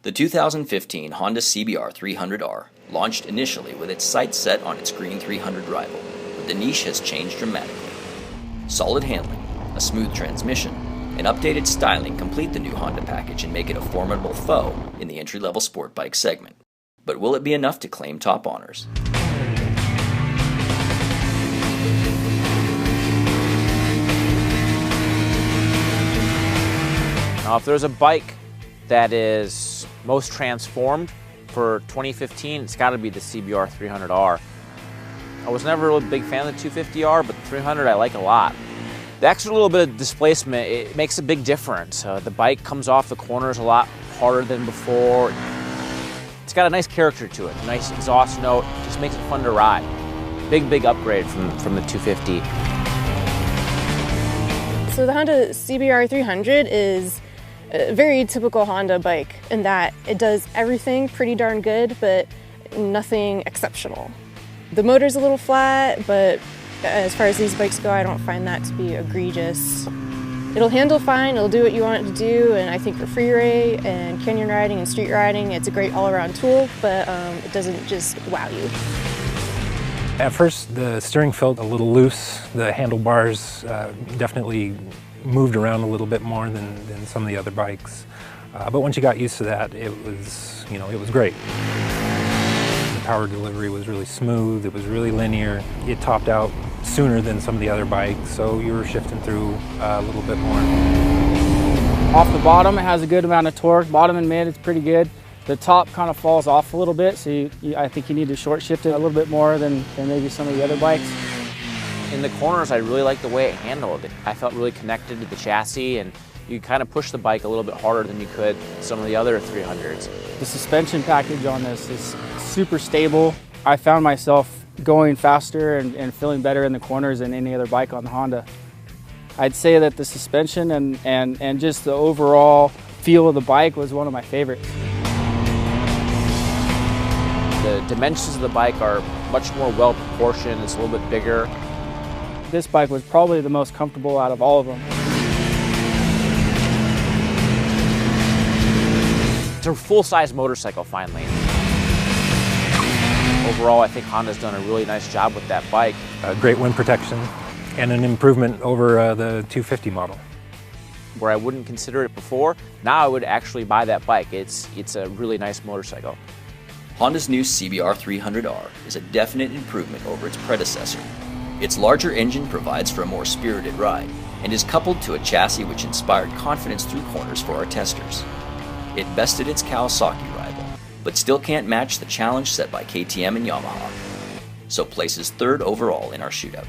The 2015 Honda CBR 300R launched initially with its sights set on its green 300 rival, but the niche has changed dramatically. Solid handling, a smooth transmission, and updated styling complete the new Honda package and make it a formidable foe in the entry-level sport bike segment. But will it be enough to claim top honors? Now, if there's a bike that is most transformed for 2015, it's got to be the CBR 300R. I was never a really big fan of the 250R, but the 300 I like a lot. The extra little bit of displacement, it makes a big difference. The bike comes off the corners a lot harder than before. It's got a nice character to it, a nice exhaust note, just makes it fun to ride. Big upgrade from the 250. So the Honda CBR 300 is a very typical Honda bike in that it does everything pretty darn good, but nothing exceptional. The motor's a little flat, but as far as these bikes go, I don't find that to be egregious. It'll handle fine, it'll do what you want it to do, and I think for freeway and canyon riding and street riding, it's a great all-around tool, but it doesn't just wow you. At first, the steering felt a little loose. The handlebars definitely moved around a little bit more than some of the other bikes. But once you got used to that, it was great. The power delivery was really smooth, it was really linear. It topped out sooner than some of the other bikes, so you were shifting through a little bit more. Off the bottom, it has a good amount of torque. Bottom and mid, it's pretty good. The top kind of falls off a little bit, so I think you need to short shift it a little bit more than maybe some of the other bikes. In the corners, I really liked the way it handled it. I felt really connected to the chassis, and you kind of push the bike a little bit harder than you could some of the other 300s. The suspension package on this is super stable. I found myself going faster and feeling better in the corners than any other bike on the Honda. I'd say that the suspension and just the overall feel of the bike was one of my favorites. The dimensions of the bike are much more well proportioned, it's a little bit bigger. This bike was probably the most comfortable out of all of them. It's a full-size motorcycle finally. Overall, I think Honda's done a really nice job with that bike. Great wind protection and an improvement over the 250 model. Where I wouldn't consider it before, now I would actually buy that bike. It's a really nice motorcycle. Honda's new CBR 300R is a definite improvement over its predecessor. Its larger engine provides for a more spirited ride and is coupled to a chassis which inspired confidence through corners for our testers. It bested its Kawasaki rival, but still can't match the challenge set by KTM and Yamaha, so places third overall in our shootout.